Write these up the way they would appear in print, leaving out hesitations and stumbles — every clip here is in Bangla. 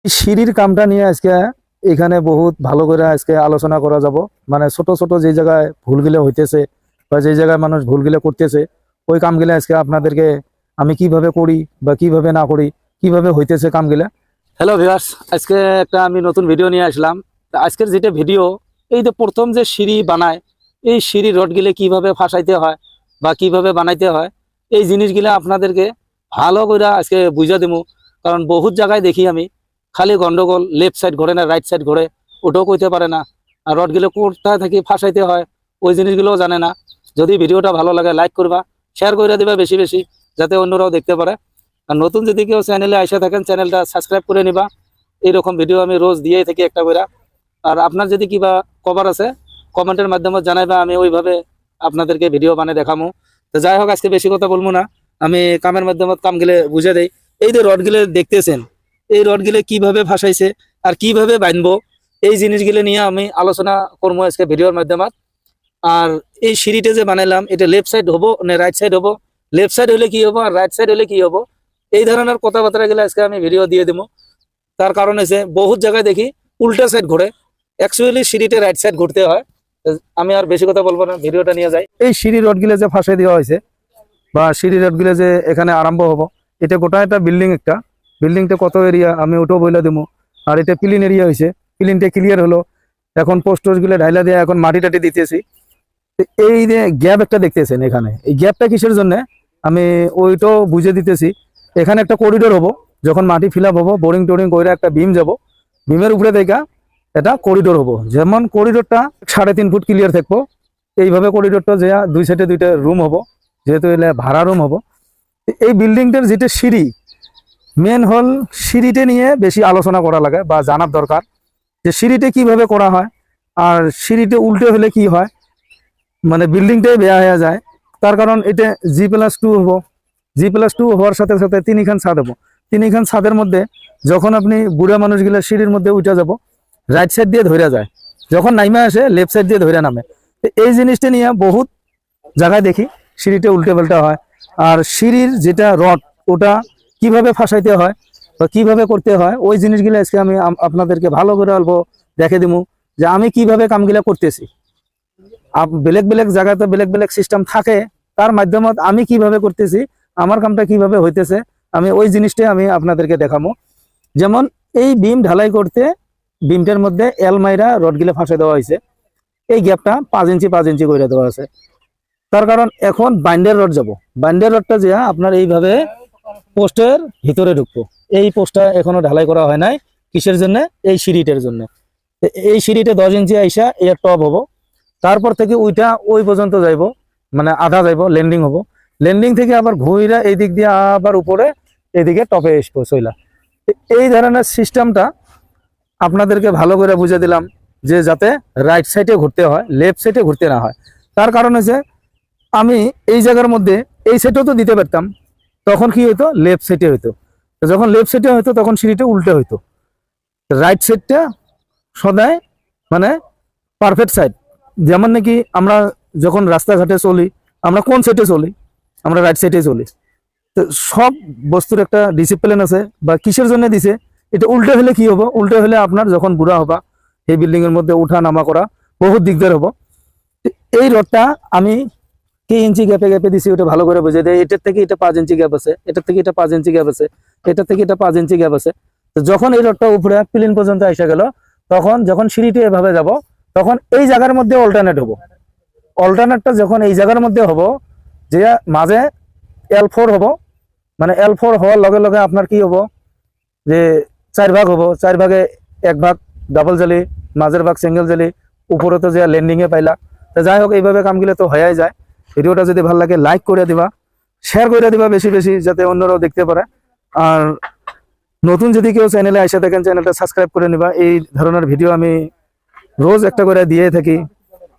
সিঁড়ির কামটা নিয়ে আজকে এখানে বহুত ভালো করে আজকে আলোচনা করা যাব। মানে ছোট ছোট যে জায়গায় ভুলগুলো হইতেছে বা যে জায়গায় মানুষ ভুলগুলো করতেছে, ওই কামগুলো আজকে আপনাদেরকে আমি কিভাবে করি বা কিভাবে না করি, কিভাবে হইতেছে কামগুলা। হ্যালো ভিউয়ার্স, আজকে একটা আমি নতুন ভিডিও নিয়ে আসলাম। তা আজকের যেটা ভিডিও, এই যে প্রথম যে সিঁড়ি বানায়, এই সিঁড়ি রডগুলো কিভাবে ফাঁসাইতে হয় বা কিভাবে বানাইতে হয়, এই জিনিসগুলো আপনাদেরকে ভালো করে আজকে বুঝা দেবো। কারণ বহুত জায়গায় দেখি আমি খালি গন্ডগোল, লেফট সাইড ঘোরে না রাইট সাইড ঘোরে, ওটাও কইতে পারে না। আর রডগুলো কোথায় থেকে ফাঁসাইতে হয় ওই জিনিসগুলোও জানে না। যদি ভিডিওটা ভালো লাগে লাইক করবা, শেয়ার করে দিবা বেশি বেশি, যাতে অন্যরাও দেখতে পারে। আর নতুন যদি কেউ চ্যানেলে আইসা থাকেন, চ্যানেলটা সাবস্ক্রাইব করে নিবা। এইরকম ভিডিও আমি রোজ দিয়েই থাকি একটা করে। আর আপনার যদি কিবা কভার আছে কমেন্টের মাধ্যমে জানাইবা, আমি ওইভাবে আপনাদেরকে ভিডিও বানিয়ে দেখামো। তো যাই হোক, আজকে বেশি কথা বলবো না, আমি কামের মাধ্যমে কামগুলো বুঝে দেই। এই যে রডগুলো দেখতেছেন, এই রডগুলো কিভাবে ফাঁসাইছে আর কিভাবে বাঁধবো, এই জিনিসগুলো নিয়ে আমি আলোচনা করবো আজকে ভিডিওর মাধ্যমে। আর এই সিঁড়িটা যে বানাইলাম, এটা লেফট সাইড হবো না রাইট সাইড হবো, লেফট সাইড হলে কি হবো আর রাইট সাইড হলে কি হবো, এই ধরনের কথাবার্তা গুলো আজকে আমি ভিডিও দিয়ে দেবো। তার কারণ হচ্ছে বহুত জায়গায় দেখি উল্টা সাইড ঘুরে, অ্যাকচুয়ালি সিঁড়িতে রাইট সাইড ঘুরতে হয়। তো আমি আর বেশি কথা বলবো না, ভিডিওটা নিয়ে যাই। এই সিঁড়ি রডগুলো যে ফাঁসাই দেওয়া হয়েছে বা সিঁড়ি রডগুলো যে এখানে আরম্ভ হবো, এটা গোটা একটা বিল্ডিং, একটা বিল্ডিংটা কত এরিয়া আমি ওটাও বলে দেবো। আর এটা ক্লিন এরিয়া হয়েছে, ক্লিনটা ক্লিয়ার হলো। এখন পোস্টার গুলো ঢাইলা দিয়ে এখন মাটি টাটি দিতেছি। তো এই যে গ্যাপ একটা দেখতেছেন এখানে, এই গ্যাপটা কিসের জন্য আমি ওইটাও বুঝে দিতেছি। এখানে একটা করিডোর হবো, যখন মাটি ফিল আপ হবো, বোরিং টোরিং করে একটা বিম যাব, বিমের উপরে দেখা এটা করিডোর হবো। যেমন করিডোরটা 3.5 ফুট ক্লিয়ার থাকবো, এইভাবে করিডোরটা যে দুই সাইডে দুইটা রুম হবো, যেহেতু এলে ভাড়া রুম হবো। এই বিল্ডিংটার যেটা সিঁড়ি, মেন হল সিঁড়িটা নিয়ে বেশি আলোচনা করা লাগে বা জানার দরকার, যে সিঁড়িটা কিভাবে করা হয় আর সিঁড়িটা উল্টে হলে কি হয়, মানে বিল্ডিংটাই বেয়া হয়ে যায়। তার কারণ এটা G+2 হবো, G+2 হওয়ার সাথে সাথে 3খান ছাদ হবো। 3খান ছাদের মধ্যে যখন আপনি বুড়া মানুষগুলা সিঁড়ির মধ্যে উঠে যাব, রাইট সাইড দিয়ে ধরে যায়, যখন নাইমা আসে লেফট সাইড দিয়ে ধরে নামে। এই জিনিসটা নিয়ে বহুত জায়গায় দেখি সিঁড়িটা উল্টে পাল্টা হয়। আর সিঁড়ির যেটা রড, ওটা কিভাবে ফাঁসাইতে হয় বা কিভাবে করতে হয়, ওই জিনিসগুলো আজকে আমি আপনাদেরকে ভালো করে অল্প দেখে দিব, যে আমি কিভাবে কামগুলা করতেছি। বেলেগ বেলেগ জায়গাতে বেলেগ বেলেগ সিস্টেম থাকে, তার মাধ্যমে আমি কিভাবে করতেছি, আমার কামটা কিভাবে হইতেছে, আমি ওই জিনিসটাই আমি আপনাদেরকে দেখাবো। যেমন এই বিম ঢালাই করতে বিমটার মধ্যে এলমাইরা রডগুলো ফাঁসে দেওয়া হয়েছে, এই গ্যাপটা 5 ইঞ্চি 5 ইঞ্চি করে দেওয়া আছে। তার কারণ এখন বাইন্ডার রড যাব, বাইন্ডার রডটা যে আপনার এইভাবে পোস্টের ভিতরে ঢুকবো। এই পোস্টটা এখনো ঢালাই করা হয় নাই, কিসের জন্য, এই সিঁড়িটার জন্য। এই সিঁড়িটা 10 ইঞ্চি আইসা এর টপ হবো, তারপর থেকে ওইটা ওই পর্যন্ত যাইব, মানে আধা যাইব, ল্যান্ডিং হবো। ল্যান্ডিং থেকে আবার ঘুইরা এই দিক দিয়ে আবার উপরে এইদিকে টপে আসবো চইলা। এই ধরনের সিস্টেমটা আপনাদেরকে ভালো করে বুঝে দিলাম, যে যাতে রাইট সাইডে ঘুরতে হয়, লেফট সাইডে ঘুরতে না হয়। তার কারণ হচ্ছে আমি এই জায়গার মধ্যে এই সাইডেও তো দিতে পারতাম, তখন কি হইতো, লেফট সাইডে হইতো। যখন লেফট সাইডে হইতো তখন সিঁড়িটা উল্টে হইতো। রাইট সাইডটা সদায় মানে পারফেক্ট সাইড। যেমন নাকি আমরা যখন রাস্তাঘাটে চলি, আমরা কোন সাইডে চলি, আমরা রাইট সাইডে চলি। তো সব বস্তুর একটা ডিসিপ্লিন আছে, বা কিসের জন্য দিছে। এটা উল্টে হলে কি হবো, উল্টে হলে আপনার যখন বুড়া হবা, এই বিল্ডিং এর মধ্যে উঠা নামা করা বহুত দিকদার হবো। এই রডটা আমি কি ইঞ্চি গ্যাপে গ্যাপে দিছি, ওটা ভালো করে বুঝে দেয়। এটার থেকে এটা 5 ইঞ্চি গ্যাপ আছে, এটার থেকে এটা 5 ইঞ্চি গ্যাপ আছে, এটার থেকে এটা 5 ইঞ্চি গ্যাপ আছে। তো যখন এই রডটা উপরে প্লেন পর্যন্ত এসে গেল, তখন যখন সিঁড়িটি এভাবে যাব, তখন এই জায়গার মধ্যে অল্টারনেট হবো। অল্টারনেটটা যখন এই জায়গার মধ্যে হবো, যে মাঝে L4 হবো, মানে L4 হওয়ার লগে লগে আপনার কি হবো, যে 4 ভাগ হবো। 4 ভাগে 1 ভাগ ডাবল জালি, মাঝের ভাগ সিঙ্গেল জালি, উপরে তো যে ল্যান্ডিং এ পাইলা। তো যাই হোক, এইভাবে কামগুলো তো হয়ে যায়। ভিডিওটা যদি ভালো লাগে লাইক করে দিবা, শেয়ার করে দিবা বেশি বেশি, যাতে অন্যরাও দেখতে পারে। আর নতুন যদি কেউ চ্যানেলে এসে থাকেন, চ্যানেলটা সাবস্ক্রাইব করে নিবা। এই ধরনের ভিডিও আমি রোজ একটা করে দিয়ে থাকি।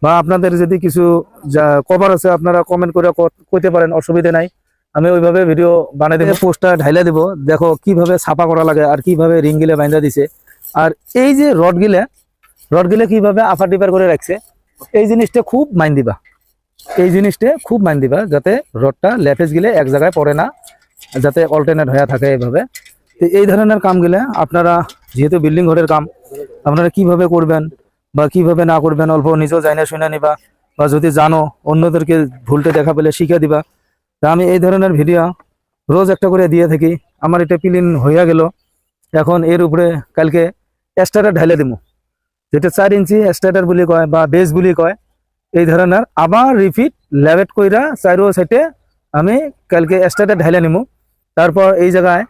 বা আপনাদের যদি কিছু যা কভার আছে, আপনারা কমেন্ট করে কইতে পারেন, অসুবিধা নাই। আমি ওইভাবে ভিডিও বানিয়ে দেবো, পোস্টটা ঢাইলা দেবো। দেখো কিভাবে ছাপা করা লাগে আর কিভাবে রিং গিলে বাইন্ধা দিছে। আর এই যে রড গিলে কিভাবে আফার টিপার করে রাখছে, এই জিনিসটা খুব মাইন্ড দিবা। এই জিনিসটা খুব মাইন্ড দিবা, যাতে রডটা ল্যাপেজ গিলে এক জায়গায় পড়ে না, যাতে অল্টারনেট হয়ে থাকে এইভাবে। তো এই ধরনের কামগুলো আপনারা যেহেতু বিল্ডিং ঘরের কাম আপনারা কিভাবে করবেন বা কিভাবে না করবেন অল্প নিজেও জানা শুনে নিবা, বা যদি জানো অন্যদেরকে ভুলটা দেখা পেলে শিখে দিবা। তা আমি এই ধরনের ভিডিও রোজ একটা করে দিয়ে থাকি। আমার এটা পিলিন হইয়া গেল, এখন এর উপরে কালকে স্টার্টার ঢাইলে দিব, যেটা 4 ইঞ্চি স্টার্টার বলি কয় বা বেস বলি কয়। এই ধরনের আবার রিপিট ল্যাবেট কইরা চারো সাইডে আমি কালকে স্টার্টার ঢাইলে নিব। তারপর এই জায়গায়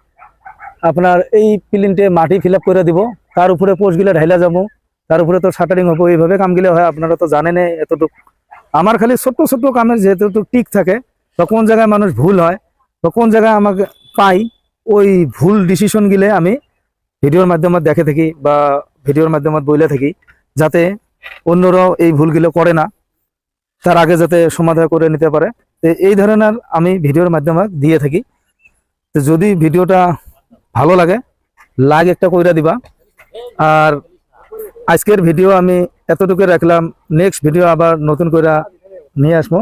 আপনার এই পিলিনটে মাটি ফিল আপ করে দিব, তার উপরে পোস্টগুলো ঢাইলা যাবো, তার উপরে তো শাটারিং হবো। এইভাবে কামগুলো হয়, আপনারা তো জানেন এতটুকু। আমার খালি ছোট্ট ছোট্ট কামের যেহেতু টিক থাকে, বা কোন জায়গায় মানুষ ভুল হয় বা কোন জায়গায় আমাকে পাই, ওই ভুল ডিসিশন গিলে আমি ভিডিওর মাধ্যমে দেখে থাকি বা ভিডিওর মাধ্যমে বলে থাকি, যাতে অন্যরাও এই ভুলগুলো করে না, তার আগে যাতে সমাধান করে নিতে পারে। তো এই ধরনের আমি ভিডিওর মাধ্যমে দিয়ে থাকি। তো যদি ভিডিওটা ভালো লাগে লাইক একটা কইরা দিবা। আর আজকের ভিডিও আমি এতটুকু রাখলাম, নেক্সট ভিডিও আবার নতুন করে নিয়ে আসবো।